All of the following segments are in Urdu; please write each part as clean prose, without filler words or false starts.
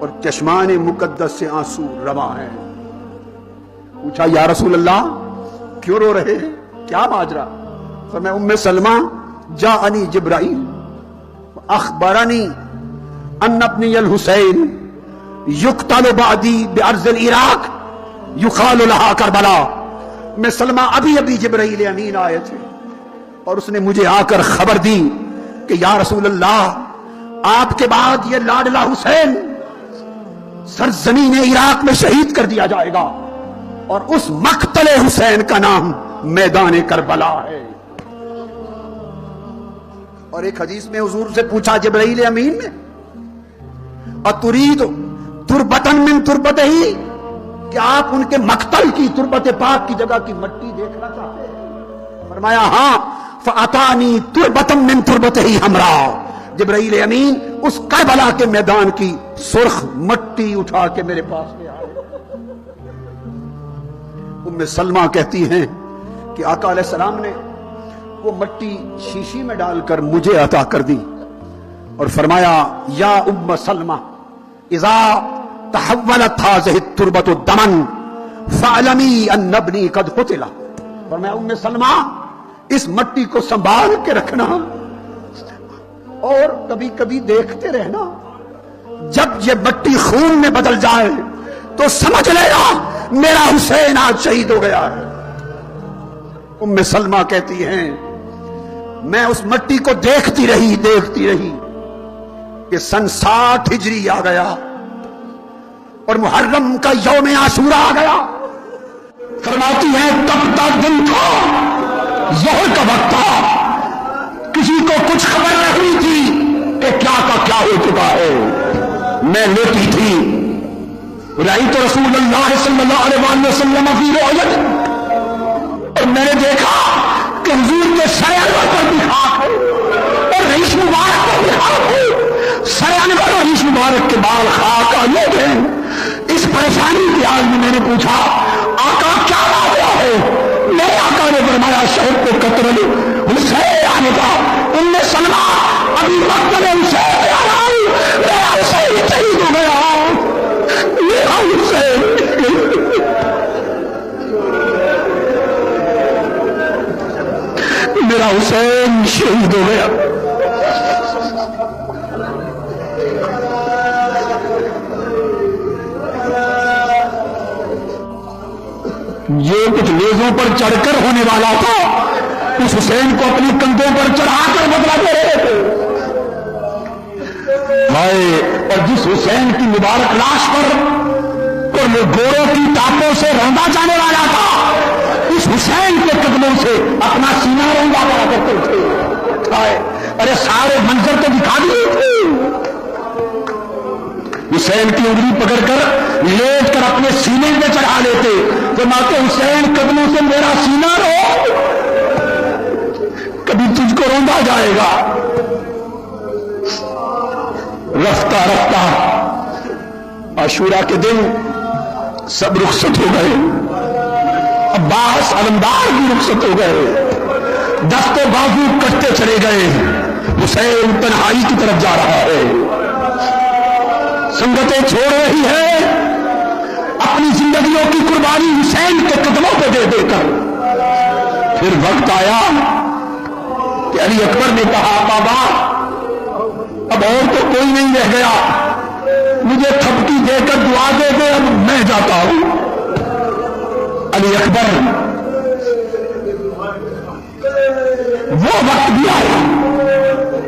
اور چشمان مقدس سے آنسو رواں ہیں. پوچھا یا رسول اللہ کیوں رو رہے ہیں, کیا ماجرا؟ فرمایا ام سلمہ جاءنی جبرائیل اخبرنی ان ابنی الحسین یقتل بعدی بارض العراق یقال لہا کربلا. میں سلمہ ابھی جبرائیل امین آئے تھے اور اس نے مجھے آ کر خبر دی کہ یا رسول اللہ آپ کے بعد یہ لاڈلا حسین سرزمین عراق میں شہید کر دیا جائے گا اور اس مقتل حسین کا نام میدان کربلا ہے. اور ایک حدیث میں حضور سے پوچھا جبرائیل امین نے اترید تربتن من تربتہی, کہ آپ ان کے مقتل کی تربت پاک کی جگہ کی مٹی دیکھنا چاہتے ہیں؟ فرمایا ہاں. فاتانی تربتن من تربتہی حمرا, جبرائیل امین اس کربلا کے میدان کی سرخ مٹی اٹھا کے میرے پاس لے آئے. ام سلمہ کہتی ہیں کہ آقا علیہ السلام نے وہ مٹی شیشی میں ڈال کر مجھے عطا کر دی اور فرمایا یا ام سلمہ اذا تحولت هذه التربة دما فاعلمی ان ابنی قد قتل. فرمایا ام سلمہ اس مٹی کو سنبھال کے رکھنا اور کبھی کبھی دیکھتے رہنا, جب یہ مٹی خون میں بدل جائے تو سمجھ لینا میرا حسین آج شہید ہو گیا ہے. ام سلمہ کہتی ہیں میں اس مٹی کو دیکھتی رہی کہ سن 60 ہجری آ گیا اور محرم کا یوم عاشورہ آ گیا. فرماتی ہیں تب تک دن تھا, ظہر کا وقت تھا, کسی کو کچھ خبر نہیں تھی کہ کیا کا کیا ہو چکا ہے. میں لیٹی تھی, رأیت رسول اللہ صلی اللہ علیہ وسلم فی رؤیت, اور میں نے دیکھا کہ حضور کے سر انور پر بھی خاک ہے اور رئیس مبارک پر بھی خاک ہے. سر انور اور رئیس مبارک کے بال خاک آلود ہیں. اس پریشانی کے حال میں نے پوچھا آقا کیا واقعہ ہے؟ میرے آقا نے فرمایا شہد کو قتل حسین آنے کا. ام سلمہ ابھی مقتل حسین آ رہا ہوں, میرا حسین شہید ہو گیا, میرا حسین میرا حسین شہید ہو گیا. یہ کچھ نیزوں پر چڑھ کر ہونے والا تھا, اس حسین کو اپنے کندھوں پر چڑھا کر بدلا دے رہے تھے. ہائے, اور جس حسین کی مبارک لاش پر اور وہ گوروں کی ٹاپوں سے روندا جانے والا تھا, اس حسین کے قدموں سے اپنا سینہ روندا کرا کرتے تھے. ہائے, ارے سارے منظر تو دکھا دیے تھے. حسین کی انگلی پکڑ کر لیٹ کر اپنے سینے میں چڑھا لیتے, فرماتے حسین قدموں سے میرا سینہ رو, کبھی تجھ کو روندا جائے گا. رفتہ رفتہ عاشورہ کے دن سب رخصت ہو گئے. عباس علمدار بھی رخصت ہو گئے, دست و بازو کٹتے چلے گئے. حسین تنہائی کی طرف جا رہا ہے, سنگتیں چھوڑ رہی ہے, اپنی زندگیوں کی قربانی حسین کے قدموں پہ دے دے کر. پھر وقت آیا کہ علی اکبر نے کہا بابا اب اور تو کوئی نہیں رہ گیا, مجھے تھپکی دے کر دعا دے دے, اب میں جاتا ہوں. علی اکبر وہ وقت بھی آیا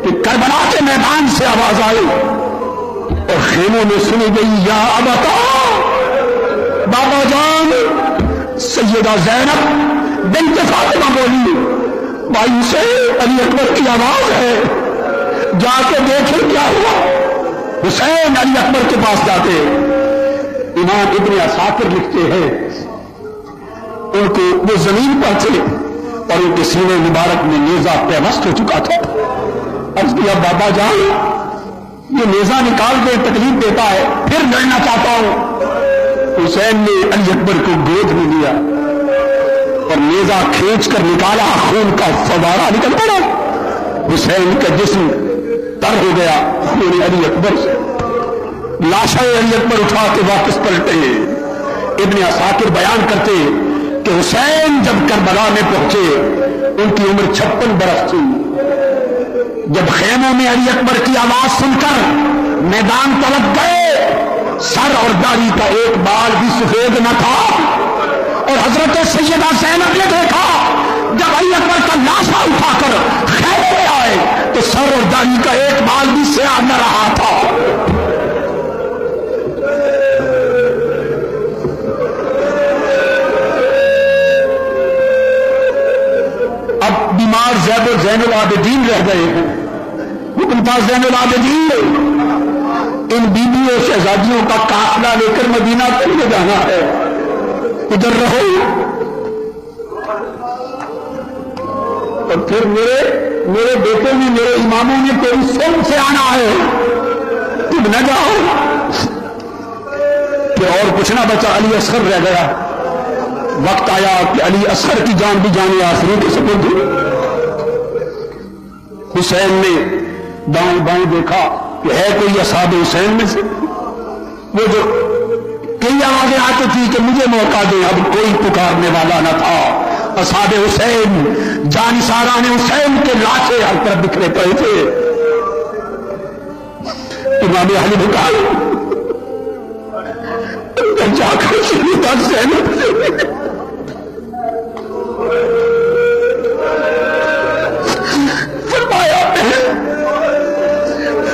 کہ کربلا کے میدان سے آواز آئی اور خیموں میں سنی گئی یا ابتا, بابا جان. سیدہ زینب بنت فاطمہ بولی بھائی سے علی اکبر کی آواز ہے, جا کے دیکھیں کیا ہوا. حسین علی اکبر کے پاس جاتے. امام ابن عساکر لکھتے ہیں ان کو وہ زمین پر تھے اور ان کے سینے مبارک میں نیزہ پیوست ہو چکا تھا. عرض کیا بابا جان یہ نیزہ نکال کے تکلیف دیتا ہے, پھر لڑنا چاہتا ہوں. حسین نے علی اکبر کو گود میں لیا اور نیزہ کھینچ کر نکالا, خون کا فوارہ نکل پڑا. حسین کا جسم تر ہو گیا خون علی اکبر سے. لاشیں علی اکبر اٹھا کے واپس پلٹے. ابن عساکر بیان کرتے کہ حسین جب کربلا میں پہنچے ان کی عمر 56 برس تھی. جب خیموں میں علی اکبر کی آواز سن کر میدان طلب گئے، سر اور داڑھی کا ایک بال بھی سفید نہ تھا. اور حضرت سیدہ زینب نے دیکھا جب علی اکبر کا لاشا اٹھا کر خیمے میں آئے تو سر اور داڑھی کا ایک بال بھی سیاہ نہ رہا تھا. اب بیمار زین العابدین رہ گئے ہیں. حکم تھا زین العابدین ان بیویوں شہزادیوں کا قافلہ لے کر مدینہ کے لیے جانا ہے، ادھر رہو. اور پھر میرے بیٹے نے، میرے اماموں نے کوئی سن سے آنا ہے، تم نہ جاؤ. کہ اور کچھ نہ بچا، علی اصغر رہ گیا. وقت آیا کہ علی اصغر کی جان بھی جانے آخری کے سپرد ہوئی. حسین نے دائیں بائیں دیکھا کہ ہے کوئی اصحاب حسین میں سے. وہ جو کئی آوازیں آتی تھی کہ مجھے موقع دیں، اب کوئی پکارنے والا نہ تھا. اصحاب حسین جانثاران حسین کے لاشیں ہر طرف بکھرے پڑے تھے. امام علی بکائے جا کر سیدہ زینب سے فرمایا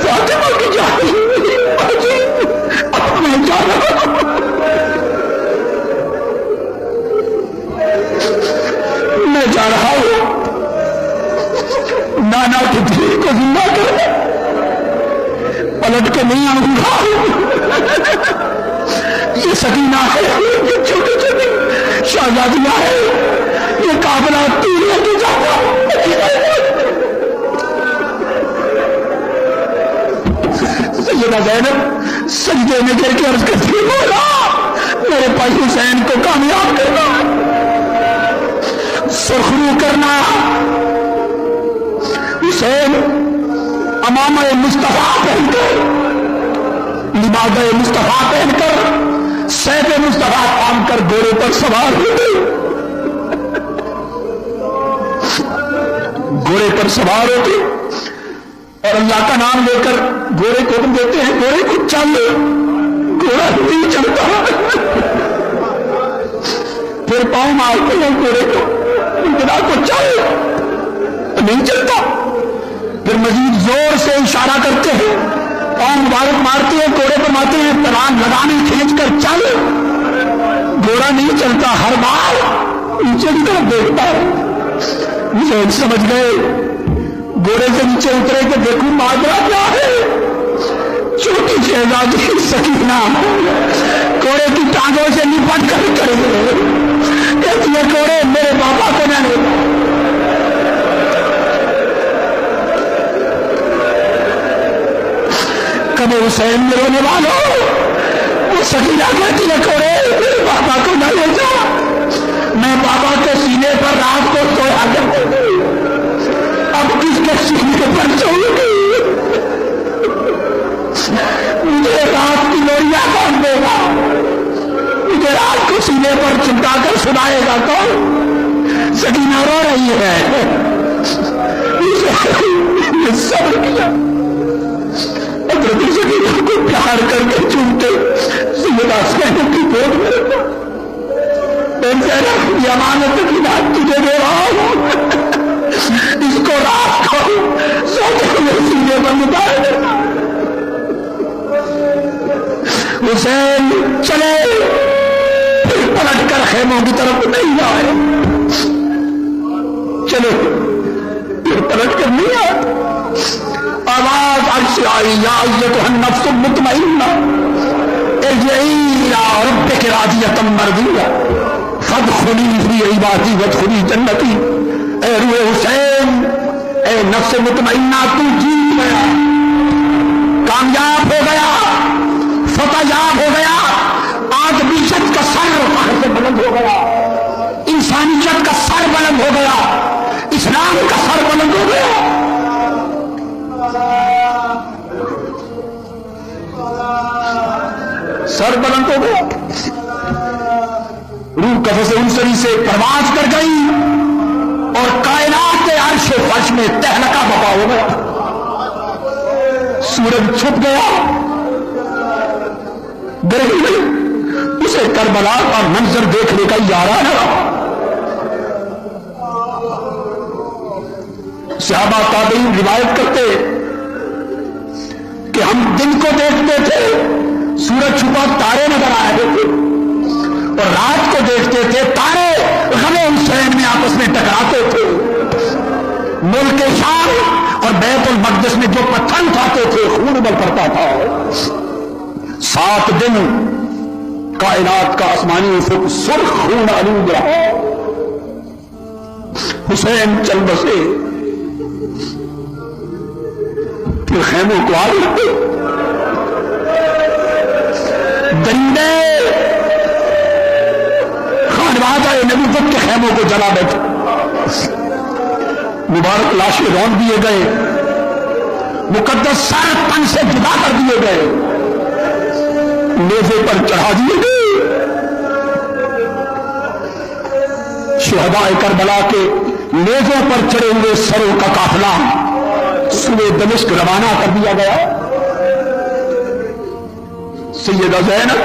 فاطمہ کی جان اب میں جا رہا ہوں. میں جا رہا ہوں نانا کی دھی کو زندہ کر پلٹ کے نہیں آؤں گا. یہ سکینہ ہے، یہ چھوٹی چھوٹی شہزادیاں ہے، یہ قابلہ تیر لے کے جاتا. سیدہ زینب سجدے میں گر کے عرض کرتی ہے مولا میرے پاس حسین کو کامیاب کرنا، سرخرو کرنا. حسین امامہ مصطفیٰ پہن کر، لباس مصطفیٰ پہن کر، سیف مصطفیٰ تھام کر گھوڑے پر سوار ہوتے، گھوڑے پر سوار ہوتے اور اللہ کا نام لے کر گھوڑے کو حکم دیتے ہیں گھوڑے کو چل. گھوڑا نہیں چلتا، پھر پاؤں مارتے ہیں گھوڑے کو، گھوڑا کو چل، نہیں چلتا. پھر مزید زور سے اشارہ کرتے ہیں، پاؤں مبارک مارتے ہیں، گھوڑے پر مارتے ہیں، تلان لگانے کھینچ کر چل. گھوڑا نہیں چلتا، ہر بار نیچے کی طرف دیکھتا ہے. مجھے سمجھ گئے گھوڑے سے نیچے اترے کہ دیکھوں ماجرا کیا ہے. چھوٹی شہزادی سکینہ گھوڑے کی ٹانگوں سے لپٹ کر کہتی ہے گھوڑے میرے بابا کو نہ لے. کب حسین میں رونے والوں وہ سکینہ کہتی ہے گھوڑے میرے بابا کو نہ لے جا. میں بابا کے سینے پر رات کو سویا کرتے تھے، اب کس کے سینے پر سوؤں گی؟ مجھے رات کی لوریاں کون دے گا؟ مجھے رات کو سینے پر چمٹا کر سنائے گا کون؟ سکینہ رو رہی ہے. صبر کیا، حضرت سکینہ کو پیار کر کے چومتے سیدہ زینب کی گود میں رکھا. یہ امانت کی بات تجھے دے رہا ہوں، اس کو رات کو سوچے میں سینے پر مٹائے دینا. حسین چلے، پھر پلٹ کر خیموں کی طرف نہیں آئے. چلے پھر پلٹ کر نہیں آئے. آواز عرش آئی یا ایتھا النفس المطمئنہ ارجعی الی ربک راضیۃ مرضیہ فادخلی فی عبادی وادخلی جنتی. اے روح حسین، اے نفس مطمئنہ تو جیت گیا، کامیاب ہو گیا، فتح یاب ہو گیا. آج بیشت کا سر فخر سے بلند ہو گیا، انسانیت کا سر بلند ہو گیا، اسلام کا سر بلند ہو گیا. سر بلند ہو گیا، روح قفس انصری سے پرواز کر گئی اور کائنات کے عرش فرش میں تہلکہ بپا ہو گیا، سورج چھپ گیا، گرمی میں اسے کربلا کا منظر دیکھنے کا ارادہ نہ رہا۔ صحابہ تابعین روایت کرتے کہ ہم دن کو دیکھتے تھے سورج چھپا تارے نظر آ رہے تھے، اور رات کو دیکھتے تھے تارے غم حسین میں آپس میں ٹکراتے تھے۔ ملک شام اور بیت المقدس میں جو پتھر اٹھاتے تھے خون ابل پڑتا تھا۔ 7 دن کائنات کا آسمانی افق سرخ خون آلود رہا، حسین چل بسے، پھر خیموں کو آگ لگے، درندے خانوادہ نبوت کے خیموں کو جلا بیٹھے، مبارک لاشیں رون دیے گئے، مقدس سر تن سے جدا کر دیے گئے، نیزے پر چڑھا دیے گئے۔ شہداء کربلا کے نیزوں پر چڑھے ہوئے سروں کا قافلہ سوئے دمشق روانہ کر دیا گیا۔ سیدہ زینب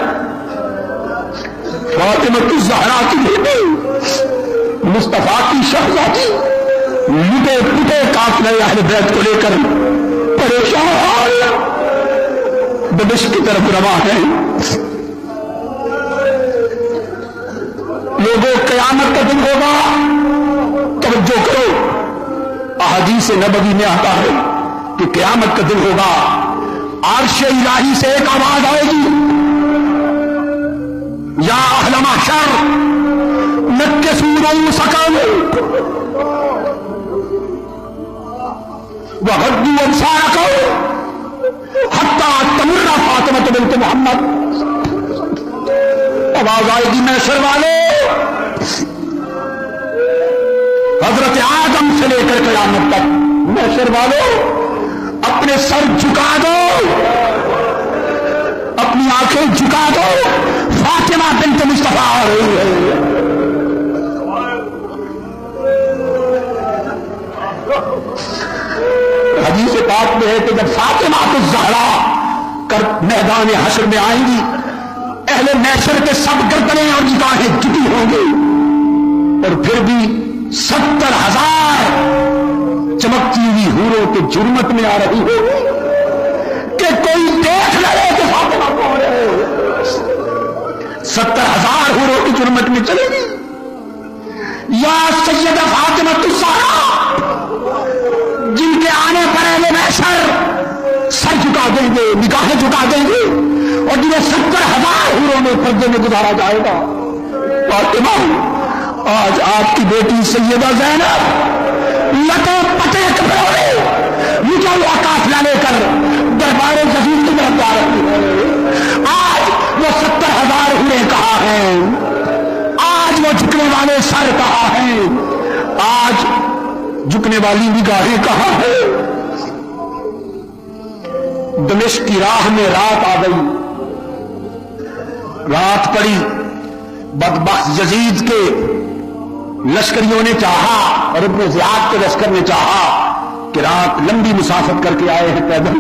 فاطمہ الزہرا کی بیٹی مصطفیٰ کی شہزادی لٹے پٹے قافلے اہل بیت کو لے کر پریشان دمشق کی طرف رواں ہیں۔ لوگوں قیامت کا دن ہوگا، توجہ کرو، احادیث نبوی میں آتا ہے کہ قیامت کا دن ہوگا، عرش الہی سے ایک آواز آئے گی، یا اہل محشر نکسوا رؤوسکم وغضوا ابصارکم حتی تمر فاطمہ بنت محمد۔ آواز آئے گی محشر والے، حضرت آدم سے لے کر قیامت تک محشر والوں اپنے سر جھکا دو، اپنی آنکھیں جھکا دو، فاطمہ بنت مصطفیٰ آ رہی ہے۔ حدیث پاک میں ہے کہ جب فاطمہ الزہرا کر میدان حشر میں آئیں گی، اہل محشر کے سب گردنیں اور نگاہیں جھکی ہوں گی، اور پھر بھی 70,000 چمکتی ہوئی حوروں کے جرمت میں آ رہی ہوگی کہ کوئی دیکھ لے کہ فاطمہ کون ہے۔ 70,000 حوروں کی جرمت میں چلے گی، یا سیدہ فاطمہ الزہرا جن کے آنے پر اہل محشر سر جھکا دیں گے، نگاہیں جھکا دیں گے، اور جنہیں 70,000 حوروں میں پردے میں گزارا جائے گا۔ فاطمہ، آج آپ کی بیٹی سیدہ زینب لٹے پٹے کپڑوں میں مجھے وہ قافلہ لے کر دربار جزیر کی طرف جا رہی ہے۔ آج وہ 70,000 حوریں کہاں ہیں؟ آج وہ جھکنے والے سر کہاں ہیں؟ آج جھکنے والی نگاہیں کہاں ہیں؟ دمشق کی راہ میں رات آ گئی، رات پڑی، بدبخت یزید کے لشکریوں نے چاہا اور ابن زیاد کے لشکر نے چاہا کہ رات لمبی مسافت کر کے آئے ہیں پیدل،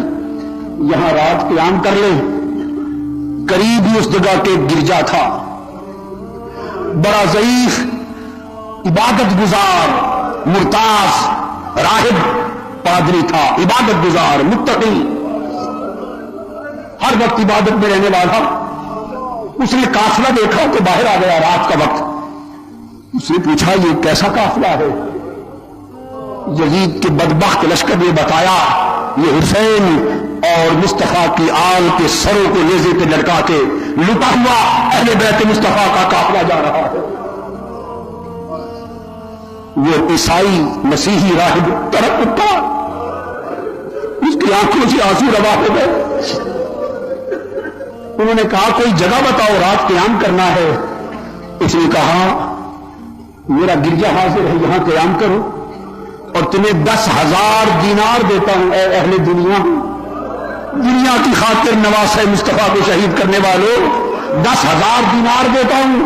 یہاں رات قیام کر لیں۔ قریب ہی اس جگہ کے گرجا تھا، بڑا ضعیف، عبادت گزار، مرتاز راہب پادری تھا، عبادت گزار، متقی، ہر وقت عبادت میں رہنے والا۔ اس نے قافلہ دیکھا تو باہر آ گیا رات کا وقت۔ اس نے پوچھا یہ کیسا قافلہ ہے؟ یزید کے بدبخت لشکر نے بتایا یہ حسین اور مصطفیٰ کی آل کے سروں کو نیزے پہ لٹکا کے لٹا ہوا اہل بیت مصطفیٰ کا قافلہ جا رہا ہے۔ وہ عیسائی مسیحی راہب طرف اٹھا، اس کی آنکھوں سے آنسو روا ہو گئے۔ انہوں نے کہا کوئی جگہ بتاؤ، رات قیام کرنا ہے۔ اس نے کہا میرا گرجا حاضر ہے، یہاں قیام کرو اور تمہیں 10,000 دینار دیتا ہوں اے اہل دنیا، دنیا کی خاطر نواسہ مصطفیٰ کو شہید کرنے والوں 10,000 دینار دیتا ہوں،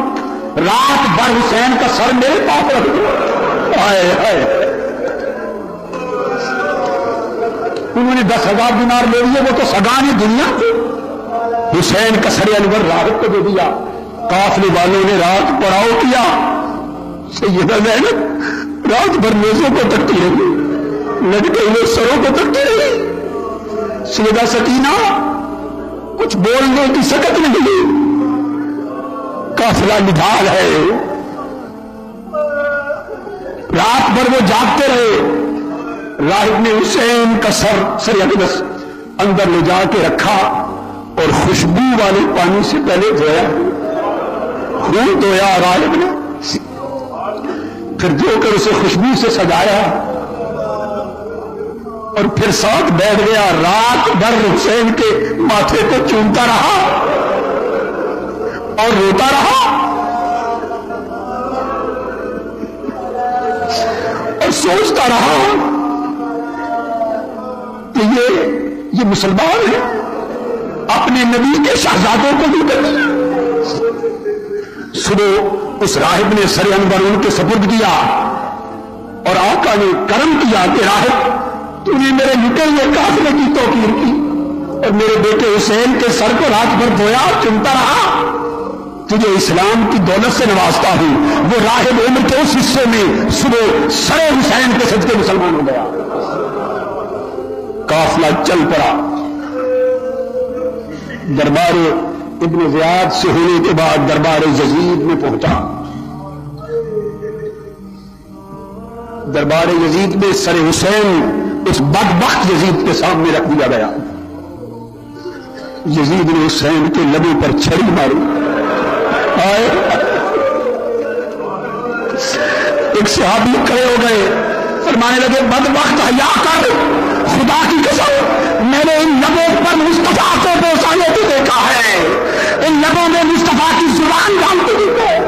رات بھر حسین کا سر میرے پاس رکھ دو۔ ہائے ہائے، انہوں نے 10,000 دینار لے لیے، وہ تو سگانے دنیا تھی۔ حسین کا سر انور راہب کو دے دیا، قافلے والوں نے رات پڑاؤ کیا، سیدہ زینب رات بھر میزوں کو تکتی رہی، لٹکے ہوئے سروں کو تکتی رہی، سیدہ سکینہ کچھ بولنے کی سکت نہیں، قافلہ نڈھال ہے، رات بھر وہ جاگتے رہے۔ راہب نے حسین کا سر اقدس اندر لے جا کے رکھا اور خوشبو والے پانی سے پہلے دھویا، خون دھویا راہب نے، پھر دھو کر اسے خوشبو سے سجایا اور پھر ساتھ بیٹھ گیا، رات بھر حسین کے ماتھے کو چومتا رہا اور روتا رہا اور سوچتا رہا کہ یہ مسلمان ہے، اپنے نبی کے شہزادوں کو بھی کرتے۔ صبح اس راہب نے سر انور ان کے سپرد کیا اور آقا نے کرم کیا کہ راہب تو نے میرے لٹے ہوئے قافلے کی توقیر کی اور میرے بیٹے حسین کے سر کو رات بھر دھویا، چمتا رہا، تجھے اسلام کی دولت سے نوازتا ہوں۔ وہ راہب عمر کے اس حصے میں صبح سر حسین کے صدقے مسلمان ہو گیا۔ قافلہ چل پڑا، دربار ابن زیاد سے ہونے کے بعد دربار یزید میں پہنچا۔ دربار یزید میں سر حسین اس بدبخت یزید کے سامنے رکھ دیا گیا۔ یزید نے حسین کے لبوں پر چھری ماری، ایک صحابی کھڑے ہو گئے، فرمانے لگے بدبخت حیا کر، خدا کی قسم میں نے ان لبوں پر مصطفیٰ کو بوسا لیتے دیکھا ہے، ان لبوں میں مصطفیٰ کی زبان ڈالتے دیکھا ہے۔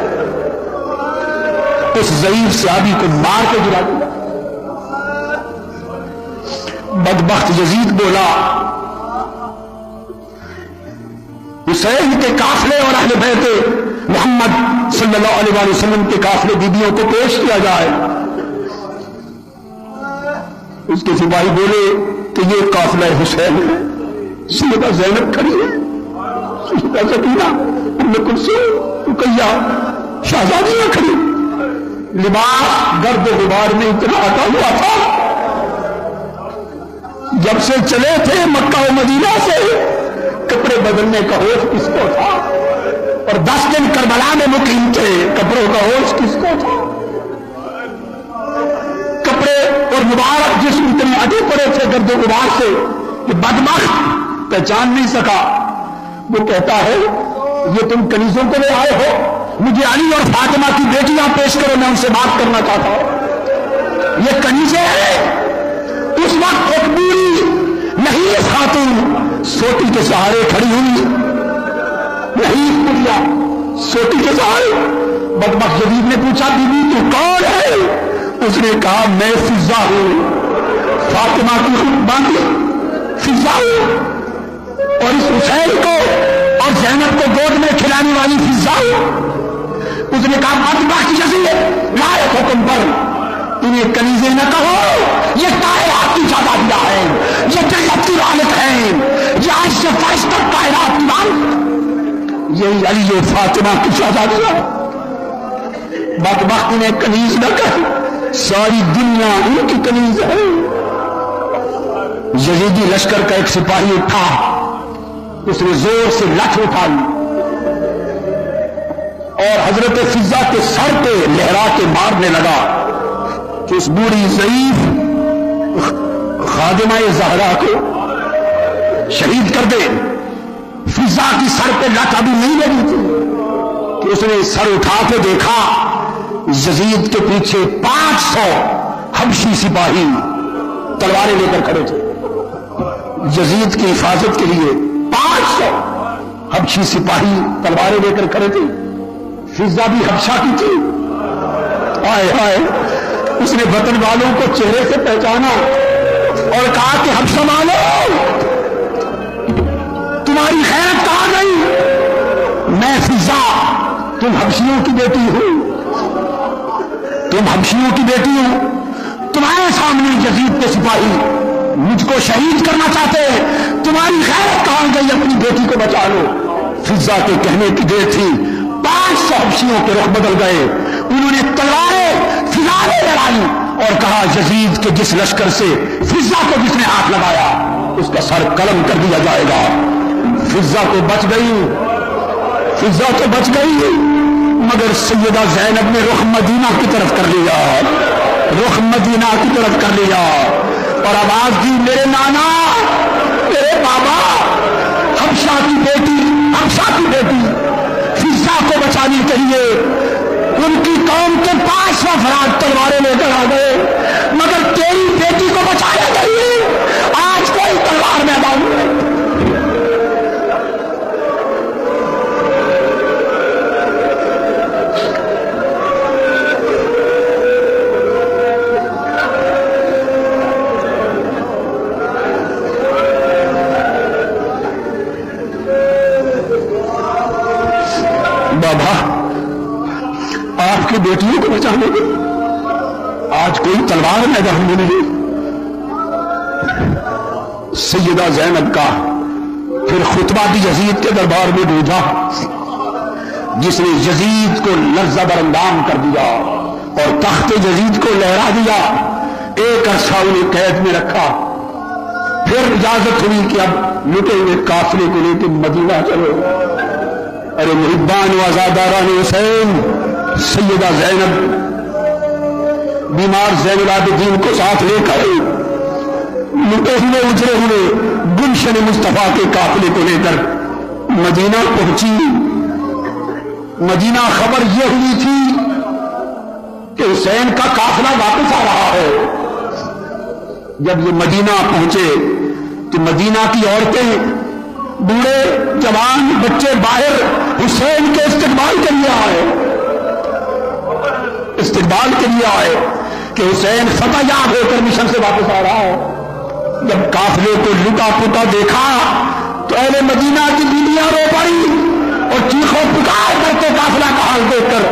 اس ضعیف صحابی کو مار کے گرا دیا۔ بدبخت یزید بولا حسین کے قافلے اور اہل بیت محمد صلی اللہ علیہ وسلم کے قافلے بیبیوں کو پیش کیا جائے۔ اس کے سپاہی بولے کہ یہ قافلہ حسین ہے، سیدہ زینب کھڑی ہے، سیدہ سکینہ، ام کلثوم، رقیہ، شہزادیاں کھڑی، لباس گرد و غبار میں اتنا عطا ہوا تھا، جب سے چلے تھے مکہ و مدینہ سے کپڑے بدلنے کا ہوش کس کو تھا، اور 10 دن کربلا میں مقیم تھے، کپڑوں کا ہوش کس کو تھا؟ کپڑے اور مبارک جسم اتنے اٹے پڑے تھے گرد و غبار سے کہ بدبخت پہچان نہیں سکا۔ وہ کہتا ہے یہ تم کنیزوں کو لے آئے ہو، مجھے علی اور فاطمہ کی بیٹیاں پیش کرو، میں ان سے بات کرنا چاہتا ہوں۔ یہ کنیزیں ہیں۔ اس وقت ایک بوڑھی نہیں خاتون سوٹی کے سہارے کھڑی ہوئی، نہیں بڑھیا سوٹی کے سہارے۔ بدبخت یزید نے پوچھا بی بی تو کون ہے؟ اس نے کہا میں فضا ہوں، فاطمہ کی خود باندھی فضا ہوں، اور اس حسین کو اور زینب کو گود میں کھلانے والی فضا ہوں۔ اس نے کہا بدبخت یزید لائق حکم پر انہیں کنیزیں نہ کہو، یہ کائنات کی شہزادیاں ہیں، یہ جنت کی مالک ہیں، یہ آج سے فرش تک کائنات کی مالک، یہی علی و فاطمہ کی شہزادیاں۔ بدبخت نے کنیز نہ کہی، ساری دنیا ان کی کنیز ہے۔ یزیدی لشکر کا ایک سپاہی اٹھا، اس نے زور سے لٹھ اٹھائی اور حضرت فضا کے سر پہ لہرا کے مارنے لگا کہ اس بوڑھی ضعیف خادمہ زہرا کو شہید کر دے۔ فضا کی سر پہ لٹ ابھی نہیں لگی تھی کہ اس نے سر اٹھا کے دیکھا، یزید کے پیچھے 500 حبشی سپاہی تلواریں لے کر کھڑے تھے۔ یزید کی حفاظت کے لیے 500 حبشی سپاہی تلواریں لے کر کھڑے تھے۔ فضا بھی حبشہ کی تھی۔ آئے آئے، اس نے وطن والوں کو چہرے سے پہچانا اور کہا کہ حبشہ والو تمہاری خیرت کہاں گئی؟ میں فضا، تم حبشیوں کی بیٹی ہو، تم حبشیوں کی بیٹی ہو، تمہارے سامنے یزید کے سپاہی مجھ کو شہید کرنا چاہتے ہیں، تمہاری خیرت کہاں گئی؟ اپنی بیٹی کو بچا لو۔ فضا کے کہنے کی دیر تھی، 500 حبشیوں کے رخ بدل گئے، انہوں نے تلواریں فضا نے لڑائی اور کہا یزید کے جس لشکر سے فضا کو جس نے ہاتھ لگایا اس کا سر قلم کر دیا جائے گا۔ فضا تو بچ گئی، فضا تو بچ گئی، مگر سیدہ زینب نے رخ مدینہ کی طرف کر لیا، رخ مدینہ کی طرف کر لیا اور آواز دی، میرے نانا، میرے بابا، حبشہ کی بیٹی، حبشہ کی بیٹی فضا کو بچانے کے لیے ان کی قوم کے 500 افراد تلواریں لے کر آ گئے، مگر تیری بیٹی کو بچانے کے لیے آج کوئی تلوار میدان نہیں۔ بابا، آپ کی بیٹیوں کو بچانے کے آج کوئی تلوار میدان میں نہیں۔ سیدہ زینب کا پھر خطبہ بھی یزید کے دربار میں بھیجا، جس نے یزید کو لرزہ براندام کر دیا اور تخت یزید کو لہرا دیا۔ ایک عرصہ انہیں قید میں رکھا، پھر اجازت ہوئی کہ اب لٹے ہوئے قافلے کو لے کے مدینہ چلو۔ ارے محبان و عزاداران حسین، سیدہ زینب بیمار زین العابدین کو ساتھ لے کر لٹے ہوئے اجڑے ہوئے گلشن مصطفیٰ کے قافلے کو لے کر مدینہ پہنچی۔ مدینہ خبر یہ ہوئی تھی کہ حسین کا قافلہ واپس آ رہا ہے۔ جب یہ مدینہ پہنچے تو مدینہ کی عورتیں، بوڑھے، جوان، بچے باہر حسین کے استقبال کے لیے آئے، استقبال کے لیے آئے کہ حسین فتح یاب ہو کر مشن سے واپس آ رہا ہے۔ جب قافلے کو لٹا پٹا دیکھا تو اہل مدینہ کی بیویاں رو پڑی اور چیخوں پکار کرتے قافلہ کا حال دیکھ کر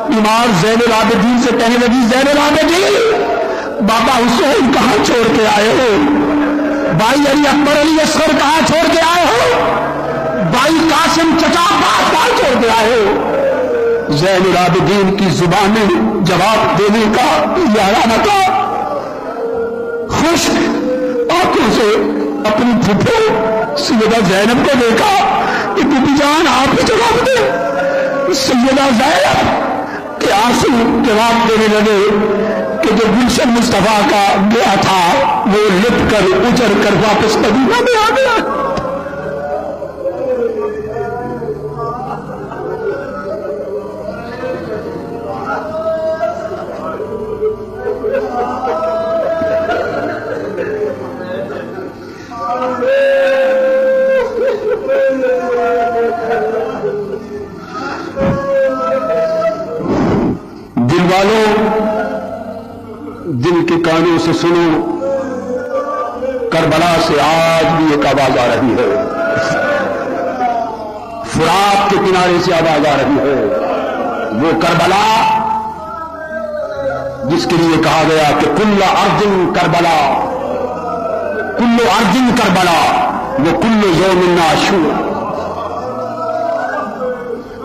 بیمار زین العابدین سے کہنے لگی، زین العابدین، بابا حسین کہاں چھوڑ کے آئے ہو؟ بھائی علی اکبر علی اصغر کہاں چھوڑ کے آئے ہو؟ بھائی قاسم چچا عباس کہاں چھوڑ کے آئے ہو؟ زین العابدین کی زبان میں جواب دینے کا یارانہ تھا، خوش آنکھوں سے اپنی پھوپھو سیدہ زینب کو دیکھا کہ پھوپھی جان آپ ہی جواب دے۔ سیدہ زینب کے آنسو جواب دینے لگے کہ جو گلشن مصطفیٰ کا گیا تھا وہ لٹ کر اجڑ کر واپس مدینہ میں آ گیا۔ دل والوں، دل کے کانوں سے سنو، کربلا سے آج بھی ایک آواز آ رہی ہے، فرات کے کنارے سے آواز آ رہی ہے، وہ کربلا جس کے لیے کہا گیا کہ کل ارض کربلا، کل ارض کربلا، وہ کل یوم عاشورا،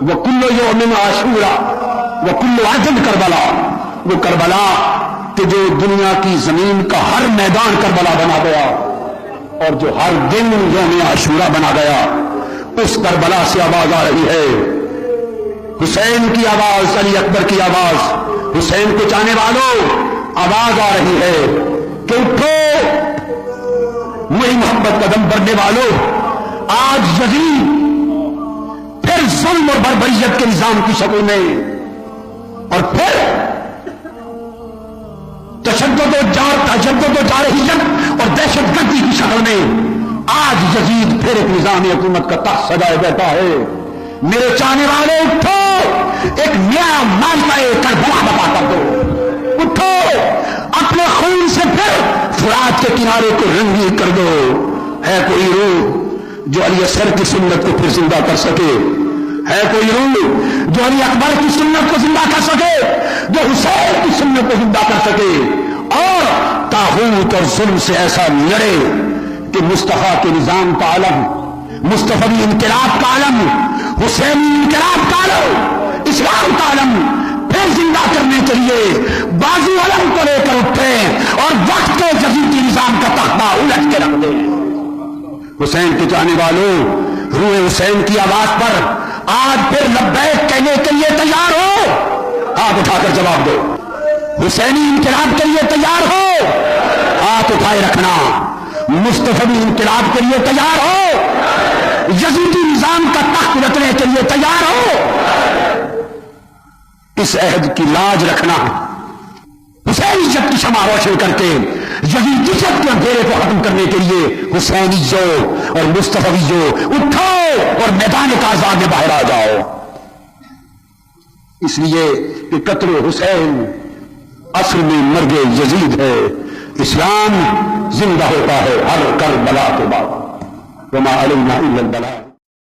وہ کل یوم عاشورا، وہ کل ارض کربلا، وہ کربلا کہ جو دنیا کی زمین کا ہر میدان کربلا بنا گیا اور جو ہر دن یوم عاشورا بنا گیا، اس کربلا سے آواز آ رہی ہے، حسین کی آواز، علی اکبر کی آواز، حسین کو چاہنے والوں آواز آ رہی ہے کہ اٹھو، وہی محبت کا دم بڑھنے والوں، آج یزید پھر ظلم اور بربریت کے نظام کی شکل میں اور پھر تشدد و جارحیت اور دہشت گردی کی شکل میں آج یزید پھر ایک نظام حکومت کا تخت سجائے بیٹھا ہے۔ میرے چاہنے والے اٹھو، ایک نیا مانتا کربلا بتا کر دو، اٹھو، اپنے خون سے پھر فرات کے کنارے کو رنگین کر دو۔ ہے کوئی روح جو علی اصغر کی سنت کو پھر زندہ کر سکے؟ ہے کوئی روح جو علی اکبر کی سنت کو زندہ کر سکے، جو حسین کی سنت کو زندہ کر سکے اور طاغوت اور ظلم سے ایسا لڑے کہ مصطفیٰ کے نظام کا علم، مصطفی انقلاب کا علم، حسینی انقلاب کا علم، اسلام کا علم پھر زندہ کرنے کے لیے بازو علم کو لے کر اٹھے اور وقت کے جدیدی نظام کا تختہ الٹ کے رکھ دیں۔ حسین کے چاہنے والوں، روح حسین کی آواز پر آج پھر لبیک کہنے کے لیے تیار ہو؟ ہاتھ اٹھا کر جواب دو۔ حسینی انقلاب کے لیے تیار ہو؟ ہاتھ اٹھائے رکھنا۔ مصطفی انقلاب کے لیے تیار ہو؟ یزیدی نظام کا تخت الٹنے کے لیے تیار ہو؟ اس عہد کی لاج رکھنا، حسینیت کی شمع روشن کر کے یزیدیت کے اندھیرے کو ختم کرنے کے لیے حسینیو اور مصطفیو اٹھو اور میدان کارزار میں باہر آ جاؤ۔ اس لیے کہ قتل حسین اصل میں مرگ یزید ہے۔ اسلام زندہ ہوتا ہے ہر کربلا کے بعد۔ وما علینا الا البلاغ۔